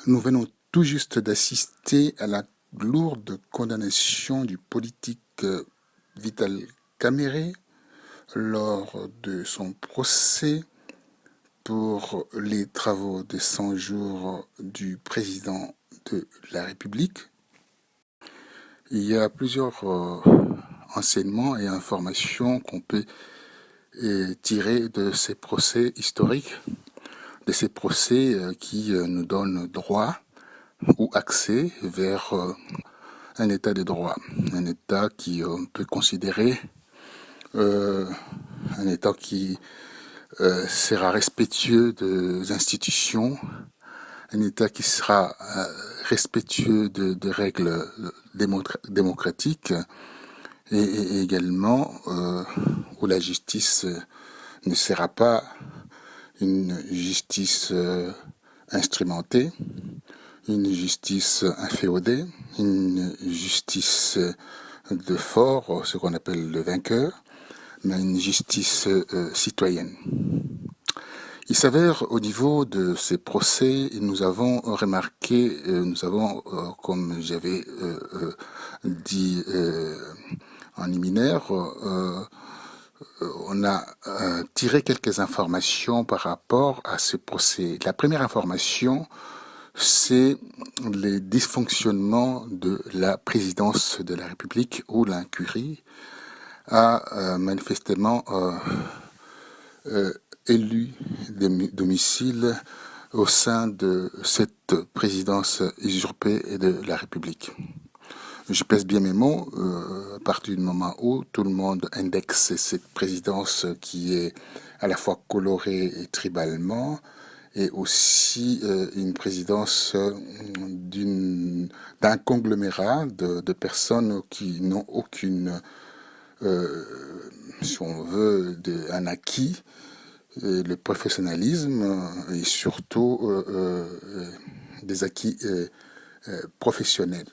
Nous venons tout juste d'assister à la lourde condamnation du politique Vital Kamerhe lors de son procès pour les travaux de 100 jours du président de la République. Il y a plusieurs enseignements et informations qu'on peut tirer de ces procès historiques, de ces procès qui nous donnent droit ou accès vers un état de droit, un état qui peut considérer un état qui sera respectueux des institutions, un état qui sera respectueux de règles démocratiques et également où la justice ne sera pas une justice instrumentée, une justice inféodée, une justice de fort, ce qu'on appelle le vainqueur, mais une justice citoyenne. Il s'avère au niveau de ces procès, nous avons remarqué, comme j'avais dit en liminaire, on a tiré quelques informations par rapport à ce procès. La première information, c'est les dysfonctionnements de la présidence de la République où l'incurie a manifestement élu des domiciles au sein de cette présidence usurpée de la République. Je pèse bien mes mots, à partir du moment où tout le monde indexe cette présidence qui est à la fois colorée et tribalement, et aussi une présidence d'un conglomérat de personnes qui n'ont aucune, si on veut, un acquis, le professionnalisme et surtout des acquis professionnels.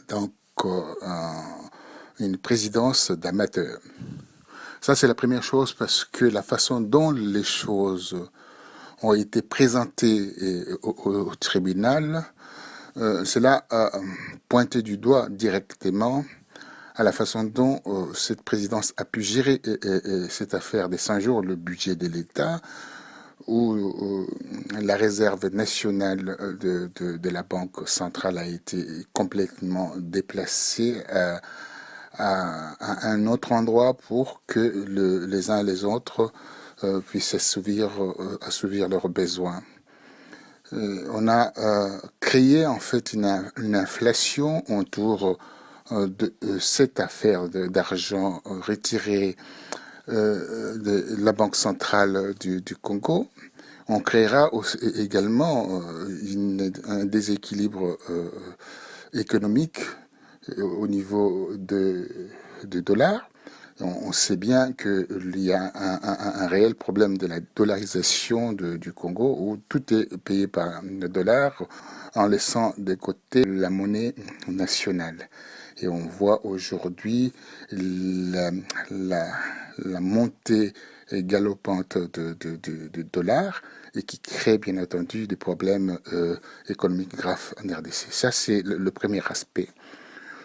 Donc, une présidence d'amateurs. Ça, c'est la première chose parce que la façon dont les choses ont été présentées au tribunal, cela a pointé du doigt directement à la façon dont cette présidence a pu gérer cette affaire des 100 jours, le budget de l'État, où la réserve nationale de la Banque centrale a été complètement déplacée à un autre endroit pour que les uns et les autres puissent assouvir leurs besoins. On a créé en fait une inflation autour de cette affaire d'argent retiré de la Banque centrale du Congo. On créera également un déséquilibre économique au niveau de dollars. On sait bien qu'il y a un réel problème de la dollarisation du Congo où tout est payé par le dollar en laissant de côté la monnaie nationale. Et on voit aujourd'hui la montée galopante de dollars et qui crée bien entendu des problèmes économiques graves en RDC. Ça, c'est le premier aspect.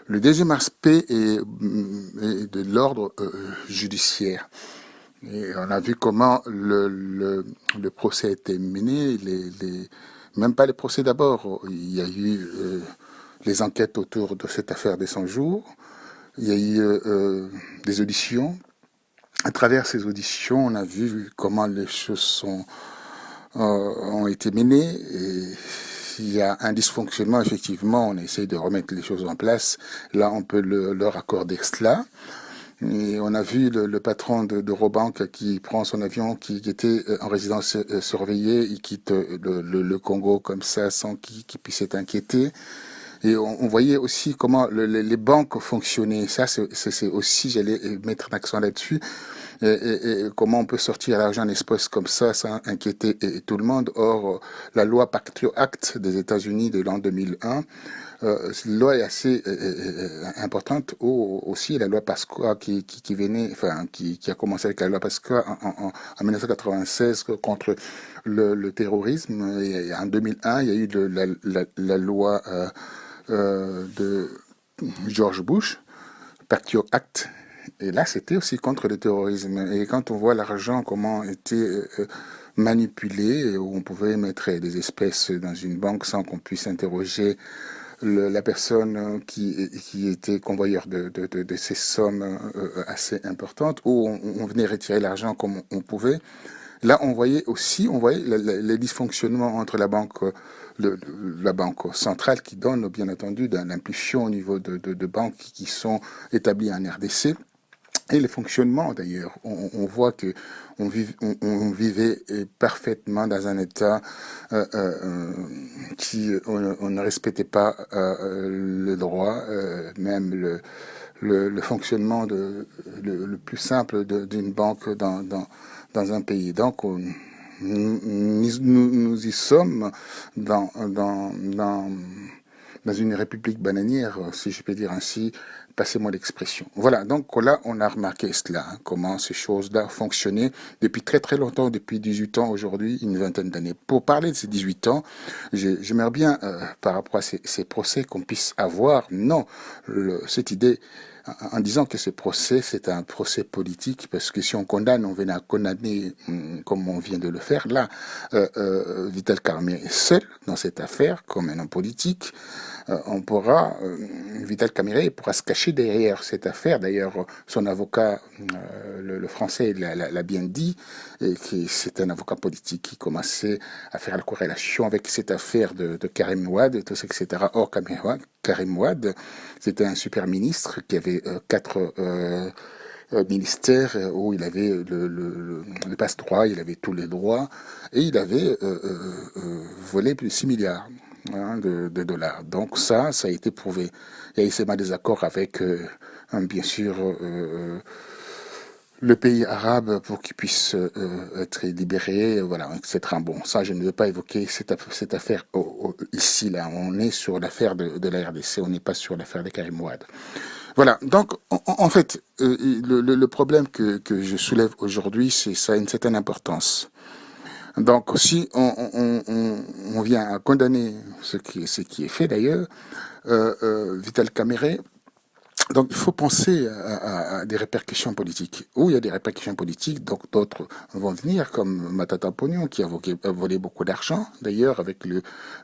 Le deuxième aspect est de l'ordre judiciaire. Et on a vu comment le procès a été mené, même pas les procès d'abord. Il y a eu les enquêtes autour de cette affaire des 100 jours. Il y a eu des auditions. À travers ces auditions, on a vu comment les choses ont été menées. Et s'il y a un dysfonctionnement, effectivement, on essaie de remettre les choses en place. Là, on peut leur accorder cela. Et on a vu le patron de Robank qui prend son avion, qui était en résidence surveillée, il quitte le Congo comme ça sans qu'il puisse être inquiété. Et on voyait aussi comment les banques fonctionnaient. Ça, c'est aussi, j'allais mettre un accent là-dessus. Et comment on peut sortir l'argent en espèces comme ça sans inquiéter tout le monde. Or, la loi Patriot Act des États-Unis de l'an 2001, cette loi est assez importante. Aussi, la loi Pasqua qui venait, enfin, qui a commencé avec la loi Pasqua en 1996 contre le terrorisme. Et en 2001, il y a eu la loi de George Bush, Patriot Act. Et là, c'était aussi contre le terrorisme. Et quand on voit l'argent, comment était manipulé, où on pouvait mettre des espèces dans une banque sans qu'on puisse interroger la personne qui était convoyeur de ces sommes assez importantes, où on venait retirer l'argent comme on pouvait. Là, on voyait les dysfonctionnements entre la banque, la banque centrale qui donne, bien entendu, l'impulsion au niveau de banques qui sont établies en RDC. Et le fonctionnement, d'ailleurs, on voit que on vivait parfaitement dans un état on ne respectait pas le droit, même le fonctionnement le plus simple d'une banque dans un pays. Donc, nous y sommes dans une république bananière, si je peux dire ainsi, passez-moi l'expression. Voilà, donc là, on a remarqué cela, hein, comment ces choses-là fonctionnaient depuis très très longtemps, depuis 18 ans aujourd'hui, une vingtaine d'années. Pour parler de ces 18 ans, j'aimerais bien, par rapport à ces procès, qu'on puisse avoir, non, cette idée en disant que ce procès, c'est un procès politique, parce que si on condamne, on vient à condamner comme on vient de le faire. Là, Vital Kamerhe est seul dans cette affaire, comme un homme politique. Vital Kamerhe pourra se cacher derrière cette affaire. D'ailleurs, son avocat, le français, l'a bien dit, et que c'est un avocat politique qui commençait à faire la corrélation avec cette affaire de Karim Wade, tout ça, etc. Or, Karim Wade, c'était un super ministre qui avait 4 ministères où il avait le passe-droit, il avait tous les droits, et il avait volé plus de 6 milliards. Hein, de dollars. Donc ça a été prouvé. Il y a eu des accords avec, bien sûr, le pays arabe pour qu'il puisse être libéré, voilà, etc. Bon, ça, je ne veux pas évoquer cette affaire ici, là. On est sur l'affaire de la RDC, on n'est pas sur l'affaire de Karim Wade. Voilà, donc, en fait, le problème que je soulève aujourd'hui, ça a une certaine importance. Donc, si on vient à condamner ce qui est fait d'ailleurs, Vital Kamerhe, donc il faut penser à des répercussions politiques. Où il y a des répercussions politiques, donc d'autres vont venir, comme Matata Pognon, qui a volé beaucoup d'argent, d'ailleurs, avec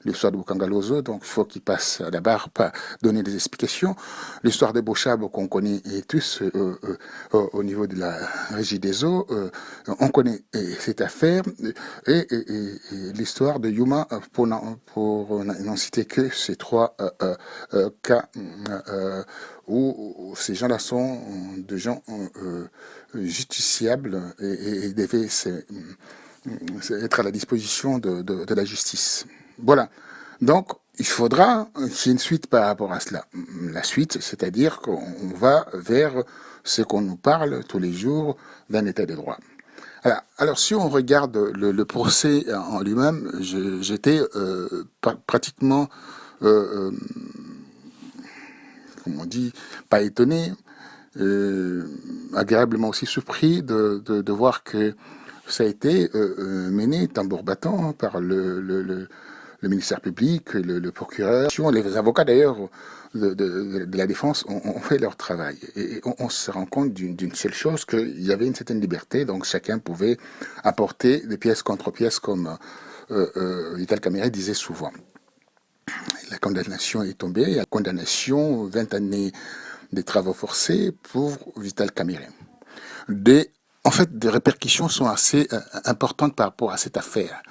l'histoire de Bukangalozo, donc il faut qu'il passe à la barre, pas donner des explications. L'histoire de Bochab, qu'on connaît tous au niveau de la Régie des eaux, on connaît cette affaire, et l'histoire de Yuma, pour n'en citer que ces 3 cas où ces gens-là sont des gens justiciables et devaient être à la disposition de la justice. Voilà. Donc, il faudra qu'il y ait une suite par rapport à cela. La suite, c'est-à-dire qu'on va vers ce qu'on nous parle tous les jours d'un état de droit. Alors, si on regarde le procès en lui-même, j'étais pratiquement comme on dit, pas étonné, agréablement aussi surpris de voir que ça a été mené tambour battant par le ministère public, le procureur. Les avocats d'ailleurs de la défense ont fait leur travail. Et on se rend compte d'une seule chose, qu'il y avait une certaine liberté, donc chacun pouvait apporter des pièces contre pièces, comme Vital Kamerhe disait souvent. La condamnation est tombée, la condamnation, 20 années de travaux forcés pour Vital Kamerhe. En fait, des répercussions sont assez importantes par rapport à cette affaire.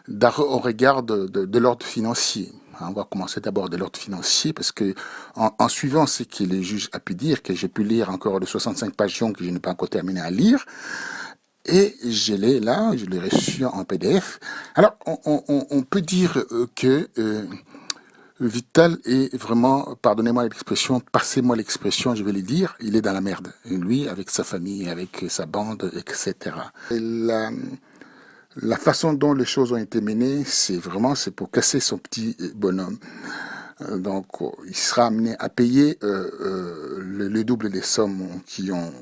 On regarde de l'ordre financier. On va commencer d'abord de l'ordre financier, parce que en suivant ce que les juges a pu dire, que j'ai pu lire encore de 65 pages que je n'ai pas encore terminé à lire, et je l'ai reçu en PDF. Alors, on peut dire que Vital est vraiment, pardonnez-moi l'expression, passez-moi l'expression, je vais le dire, il est dans la merde. Lui, avec sa famille, avec sa bande, etc. Et la façon dont les choses ont été menées, c'est pour casser son petit bonhomme. Donc, il sera amené à payer le double des sommes ils ont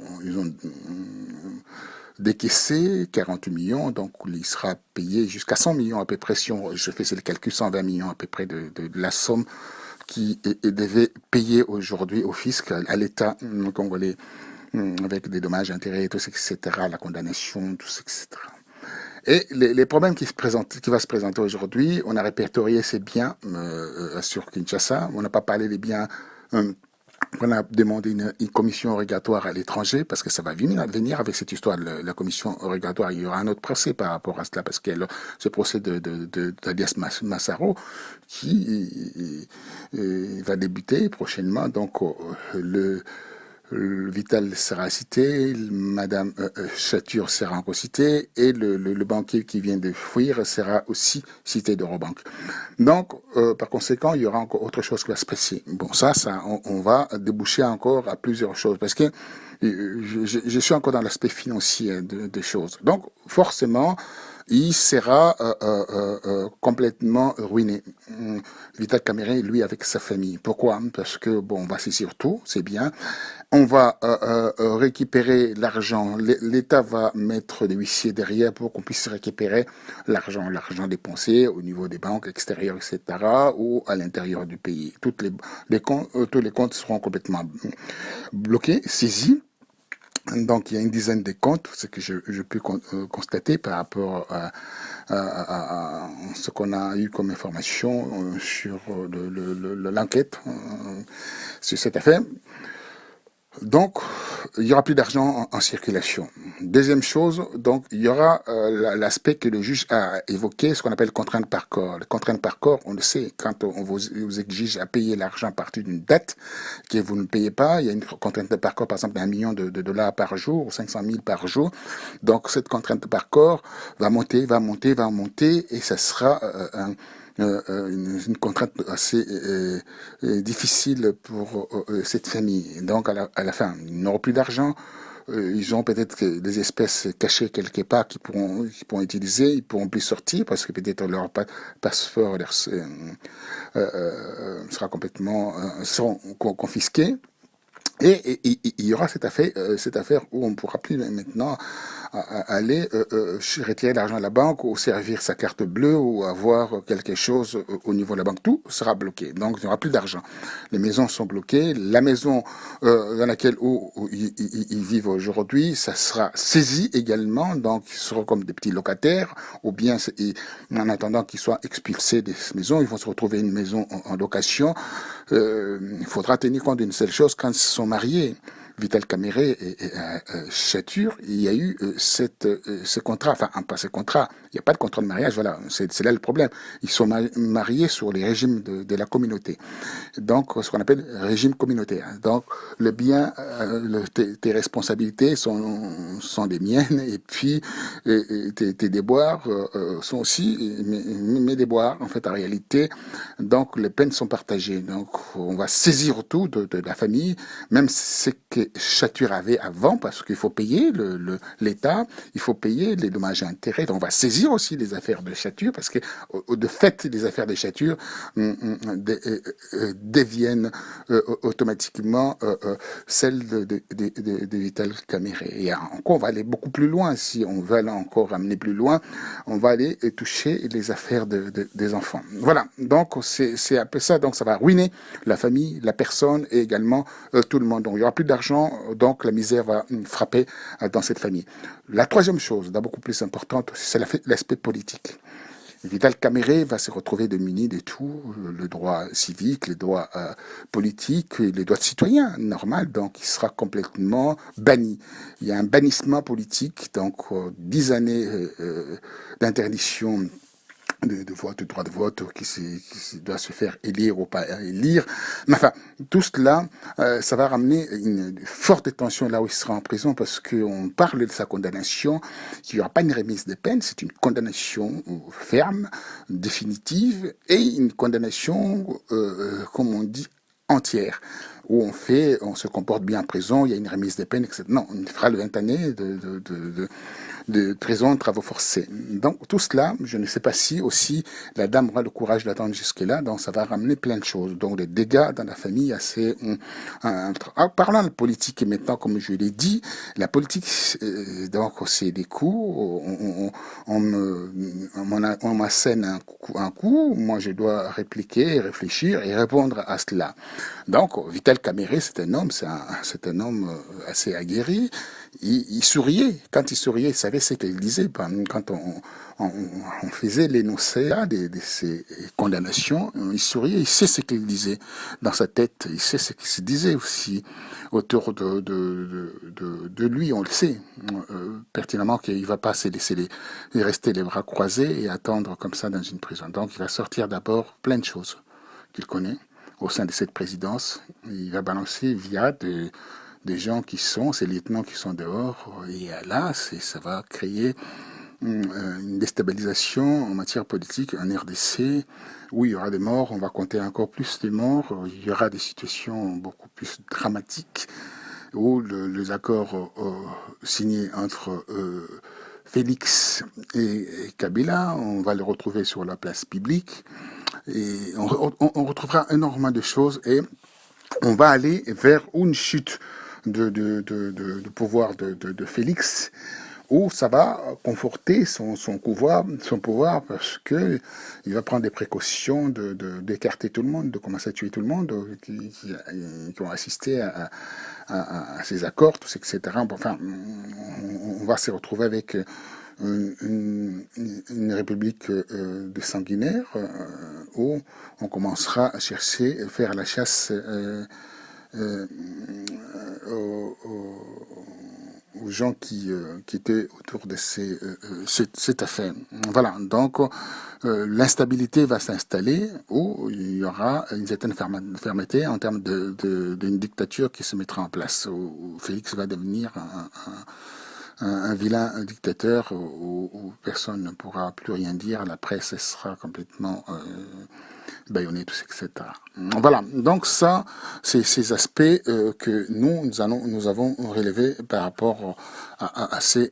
décaissé, 40 millions, donc il sera payé jusqu'à 100 millions à peu près, si je fais le calcul, 120 millions à peu près de la somme qui devait payer aujourd'hui au fisc, à l'État congolais, avec des dommages, intérêts, tout ça, etc., la condamnation, tout ça, etc. Et les problèmes qui va se présenter aujourd'hui, on a répertorié ces biens sur Kinshasa, on n'a pas parlé des biens on a demandé une commission rogatoire à l'étranger parce que ça va venir avec cette histoire de la commission rogatoire. Il y aura un autre procès par rapport à cela parce que ce procès d'Alias Massaro qui va débuter prochainement. Donc le Vital sera cité, Madame Chature sera encore citée et le banquier qui vient de fuir sera aussi cité d'Eurobank. Donc, par conséquent, il y aura encore autre chose qui va se passer. Bon, on va déboucher encore à plusieurs choses parce que je suis encore dans l'aspect financier des choses. Donc, forcément, il sera complètement ruiné. Vital Kamerhe, lui, avec sa famille. Pourquoi? Parce que, bon, on va saisir tout, c'est bien. On va récupérer l'argent. L'État va mettre des huissiers derrière pour qu'on puisse récupérer l'argent dépensé au niveau des banques extérieures, etc., ou à l'intérieur du pays. Tous les comptes seront complètement bloqués, saisis. Donc, il y a une dizaine de comptes, ce que je peux constater par rapport à ce qu'on a eu comme information sur l'enquête sur cette affaire. Donc, il y aura plus d'argent en circulation. Deuxième chose, donc, il y aura l'aspect que le juge a évoqué, ce qu'on appelle contrainte par corps. Les contraintes par corps, on le sait, quand on vous exige à payer l'argent à partir d'une date que vous ne payez pas, il y a une contrainte par corps, par exemple, d'1 million de dollars par jour, ou 500 000 par jour. Donc, cette contrainte par corps va monter, et ça sera une contrainte assez difficile pour cette famille. Donc, à la fin, ils n'auront plus d'argent. Ils ont peut-être des espèces cachées quelque part qu'ils pourront utiliser. Ils pourront plus sortir parce que peut-être leur passeport sera complètement seront confisqués. Et il y aura cette affaire où on ne pourra plus maintenant aller retirer l'argent à la banque ou servir sa carte bleue ou avoir quelque chose au niveau de la banque. Tout sera bloqué. Donc, il n'y aura plus d'argent. Les maisons sont bloquées. La maison dans laquelle ils vivent aujourd'hui, ça sera saisi également. Donc, ils seront comme des petits locataires ou bien en attendant qu'ils soient expulsés des maisons, ils vont se retrouver une maison en location. Il faudra tenir compte d'une seule chose quand ils sont mariés. Vital Kamerhe et Chature, il y a eu ce contrat, enfin pas ce contrat, il n'y a pas de contrat de mariage, voilà, c'est là le problème. Ils sont mariés sur les régimes de la communauté, donc ce qu'on appelle régime communautaire. Donc le bien, tes responsabilités sont les miennes et puis tes déboires sont aussi mes déboires en fait en réalité. Donc les peines sont partagées. Donc on va saisir tout de la famille, même ce que Chature avait avant, parce qu'il faut payer l'État, il faut payer les dommages et intérêts. Donc on va saisir aussi les affaires de Chature, parce que de fait, les affaires de Chature deviennent automatiquement celles de Vital Kamerhe. Et encore, on va aller beaucoup plus loin. Si on veut aller encore amener plus loin, on va aller toucher les affaires des enfants. Voilà, donc c'est un peu ça. Donc ça va ruiner la famille, la personne et également tout le monde. Donc il n'y aura plus d'argent, donc la misère va frapper dans cette famille. La troisième chose, beaucoup plus importante, c'est l'aspect politique. Vital Kamerhe va se retrouver démuni de tout, le droit civique, les droits politiques, les droits de citoyen, normal, donc il sera complètement banni. Il y a un bannissement politique, donc 10 années d'interdiction de vote, de droit de vote doit se faire élire ou pas élire. Mais enfin, tout cela, ça va ramener une forte tension là où il sera en prison parce qu'on parle de sa condamnation, qu'il n'y aura pas une remise de peine, c'est une condamnation ferme, définitive et une condamnation, comme on dit, entière où on se comporte bien en prison, il y a une remise des peines, etc. Non, on fera le 20 années de prison de travaux forcés. Donc tout cela, je ne sais pas si aussi la dame aura le courage d'attendre jusque-là, donc ça va ramener plein de choses. Donc des dégâts dans la famille assez... parlant de politique et maintenant, comme je l'ai dit, la politique, donc c'est des coups, on m'assène un coup, moi je dois répliquer, réfléchir et répondre à cela. Donc Vital Caméré, c'est un homme assez aguerri. Il souriait. Quand il souriait, il savait ce qu'il disait. Quand on faisait l'énoncé de ces condamnations, il souriait, il sait ce qu'il disait dans sa tête, il sait ce qu'il se disait aussi autour de lui, on le sait pertinemment qu'il ne va pas se laisser rester les bras croisés et attendre comme ça dans une prison. Donc il va sortir d'abord plein de choses qu'il connaît au sein de cette présidence. Il va balancer via des gens qui sont, ces lieutenants qui sont dehors, et là, ça va créer une déstabilisation en matière politique en RDC, où il y aura des morts, on va compter encore plus de morts, il y aura des situations beaucoup plus dramatiques, où les accords signés entre Félix et Kabila, on va les retrouver sur la place publique, et on retrouvera énormément de choses, et on va aller vers une chute de pouvoir de Félix, où ça va conforter son pouvoir parce que il va prendre des précautions d'écarter tout le monde, de commencer à tuer tout le monde qui ont assisté à ces accords, tous, etc. Enfin, on va se retrouver avec une république de sanguinaires où on commencera à chercher, faire la chasse aux gens qui étaient autour de cette affaire. Voilà, donc l'instabilité va s'installer où il y aura une certaine fermeté en termes d'une dictature qui se mettra en place, où Félix va devenir un vilain dictateur où personne ne pourra plus rien dire, la presse sera complètement baïonnée, tout ça, etc. Voilà, donc ça, c'est ces aspects que nous avons relevés par rapport à ces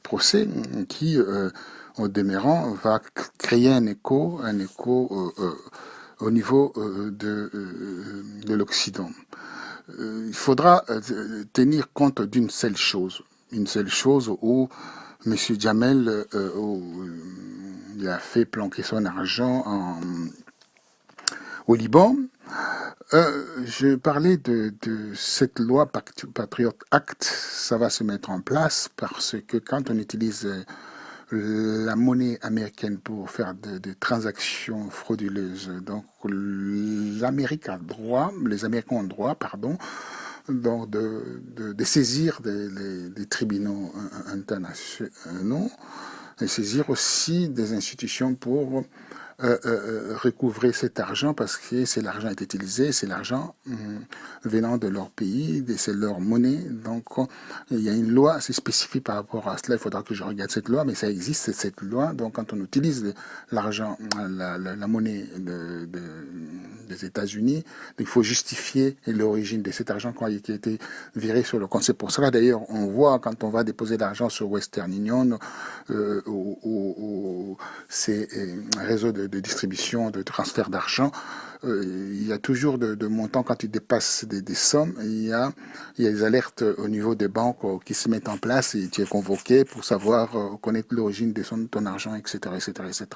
procès qui, au demeurant, va créer un écho au niveau de l'Occident. Il faudra tenir compte d'une seule chose où M. Jamel il a fait planquer son argent au Liban. Je parlais de cette loi Patriot Act, ça va se mettre en place parce que quand on utilise la monnaie américaine pour faire des transactions frauduleuses, donc l'Amérique a droit, les Américains ont droit, pardon, donc de saisir des tribunaux internationaux et saisir aussi des institutions pour recouvrer cet argent parce que c'est l'argent est utilisé, c'est l'argent venant de leur pays, c'est leur monnaie. Donc il y a une loi assez spécifique par rapport à cela. Il faudra que je regarde cette loi, mais ça existe cette loi. Donc quand on utilise l'argent, la monnaie des États-Unis, il faut justifier l'origine de cet argent qui a été viré sur le compte. C'est pour cela d'ailleurs on voit quand on va déposer l'argent sur Western Union ou ces réseaux de distribution, de transfert d'argent, il y a toujours de montants quand tu dépasses des sommes. Il y a des alertes au niveau des banques qui se mettent en place et tu es convoqué pour savoir connaître l'origine de ton argent, etc., etc., etc.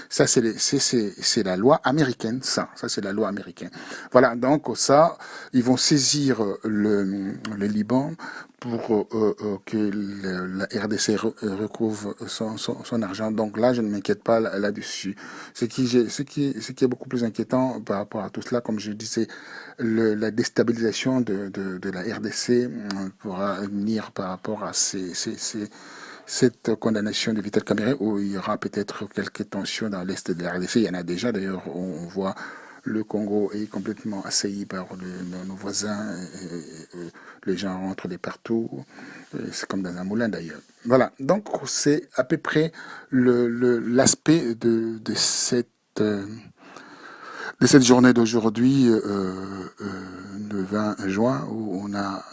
Ça, c'est la loi américaine. Ça c'est la loi américaine. Voilà, donc ça, ils vont saisir le Liban pour que la RDC recouvre son argent. Donc là, je ne m'inquiète pas là-dessus. Ce qui est beaucoup plus inquiétant par rapport à tout cela, comme je disais, la déstabilisation de la RDC pourra venir par rapport à ces cette condamnation de Vital Kamerhe, où il y aura peut-être quelques tensions dans l'est de la RDC. Il y en a déjà, d'ailleurs, on voit le Congo est complètement assailli par nos voisins, les gens rentrent de partout, c'est comme dans un moulin d'ailleurs. Voilà, donc c'est à peu près l'aspect de cette journée d'aujourd'hui, le 20 juin, où on a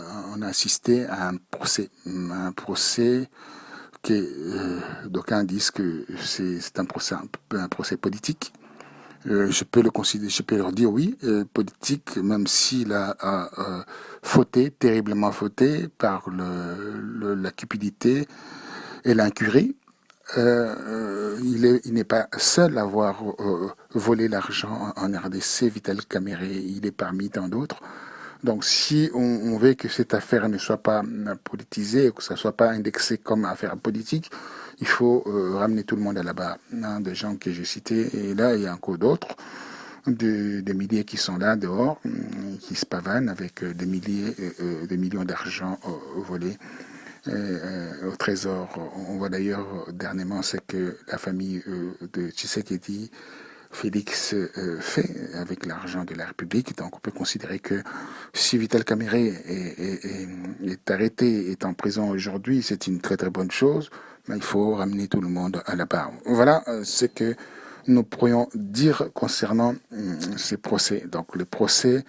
assisté à un procès qui d'aucuns disent que c'est un procès un peu un procès politique. Je peux le considérer, je peux leur dire oui, politique, même s'il a fauté, terriblement fauté par la cupidité et l'incurie. Il n'est pas seul à avoir volé l'argent en RDC, Vital Kamerhe, il est parmi tant d'autres. Donc si on veut que cette affaire ne soit pas politisée, que ça ne soit pas indexé comme affaire politique, il faut ramener tout le monde à la barre. Hein, des gens que j'ai cités, et là il y a encore d'autres, des milliers qui sont là dehors, qui se pavanent avec des millions d'argent volés au trésor. On voit d'ailleurs dernièrement ce que la famille de Tshisekedi, Félix, fait avec l'argent de la République. Donc on peut considérer que si Vital Kamerhe est arrêté, est en prison aujourd'hui, c'est une très très bonne chose, mais il faut ramener tout le monde à la barre. Voilà ce que nous pourrions dire concernant ces procès. Donc le procès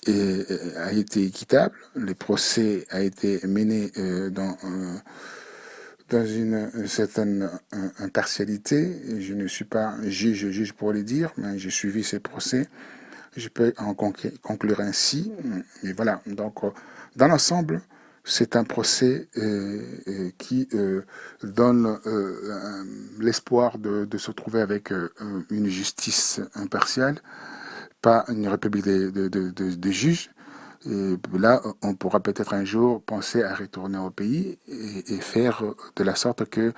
a été équitable, le procès a été mené dans une certaine impartialité. Je ne suis pas juge pour le dire, mais j'ai suivi ces procès. Je peux en conclure ainsi. Et voilà, donc dans l'ensemble, c'est un procès qui donne l'espoir de se retrouver avec une justice impartiale, pas une république de juges. Et là, on pourra peut-être un jour penser à retourner au pays et faire de la sorte que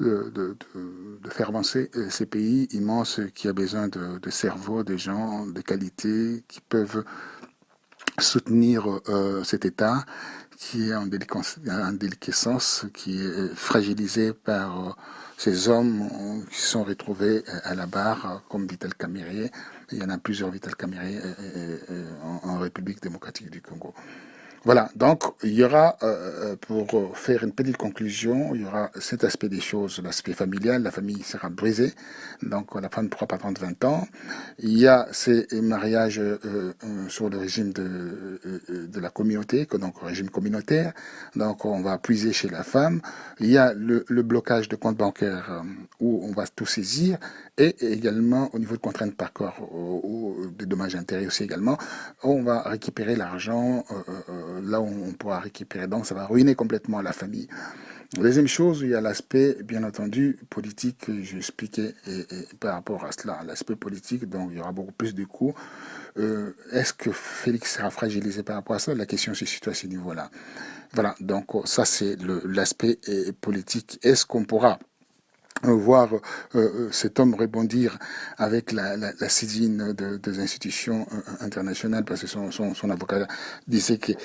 de faire avancer ces pays immenses qui a besoin de cerveaux, de gens de qualité qui peuvent soutenir cet État qui est en déliquescence, qui est fragilisé par ces hommes qui sont retrouvés à la barre, comme Vital Kamerhe. Il y en a plusieurs Vital Kamerhe en République démocratique du Congo. Voilà, donc il y aura, pour faire une petite conclusion, il y aura cet aspect des choses, l'aspect familial, la famille sera brisée, donc la femme ne pourra pas prendre 20 ans. Il y a ces mariages sur le régime de la communauté, donc régime communautaire, donc on va puiser chez la femme. Il y a le blocage de compte bancaire où on va tout saisir, et également au niveau de contraintes par corps ou de dommages intérêts aussi également, on va récupérer l'argent là où on pourra récupérer. Donc ça va ruiner complètement la famille. Deuxième chose, il y a l'aspect, bien entendu, politique que j'ai expliqué et par rapport à cela, l'aspect politique, donc il y aura beaucoup plus de coûts. Est-ce que Félix sera fragilisé par rapport à ça? La question se situe à ce niveau-là. Voilà, donc ça c'est l'aspect politique. Est-ce qu'on pourra voir cet homme rebondir avec la saisine des institutions internationales, parce que son avocat disait qu'il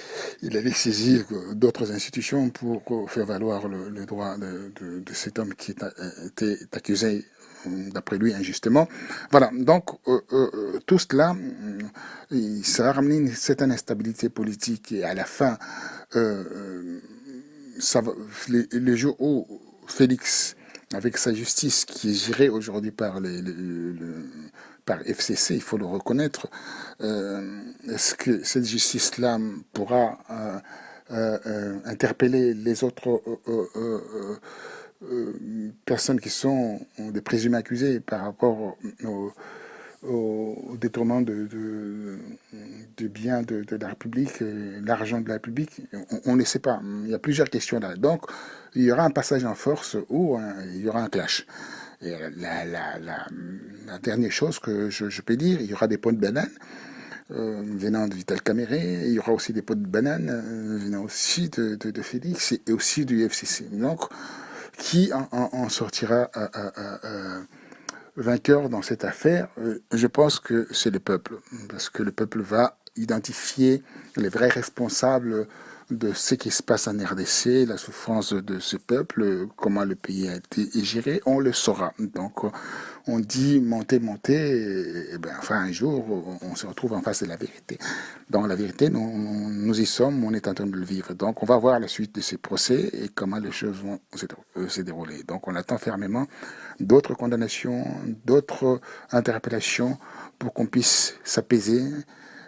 allait saisir d'autres institutions pour faire valoir le droit de cet homme qui était accusé d'après lui injustement. Voilà, donc tout cela, ça a ramené une certaine instabilité politique, et à la fin, les jours où Félix, avec sa justice qui est gérée aujourd'hui par par FCC, il faut le reconnaître, est-ce que cette justice-là pourra interpeller les autres personnes qui sont des présumés accusés par rapport au détournement de biens de la République, l'argent de la République? On ne sait pas. Il y a plusieurs questions là. Donc, il y aura un passage en force où il y aura un clash. Et la dernière chose que je peux dire, il y aura des pots de banane venant de Vital Kamerhe, il y aura aussi des pots de banane venant aussi de Félix et aussi du FCC. Donc, qui en sortira vainqueur dans cette affaire? Je pense que c'est le peuple, parce que le peuple va identifier les vrais responsables de ce qui se passe en RDC, la souffrance de ce peuple, comment le pays a été géré, on le saura. Donc, on dit monter, monter, et ben, enfin, un jour, on se retrouve en face de la vérité. Dans la vérité, nous y sommes, on est en train de le vivre. Donc, on va voir la suite de ces procès et comment les choses vont se dérouler. Donc, on attend fermement d'autres condamnations, d'autres interpellations pour qu'on puisse s'apaiser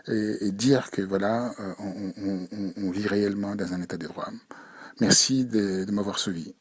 et dire que voilà, on vit réellement dans un état de droit. Merci de m'avoir suivi.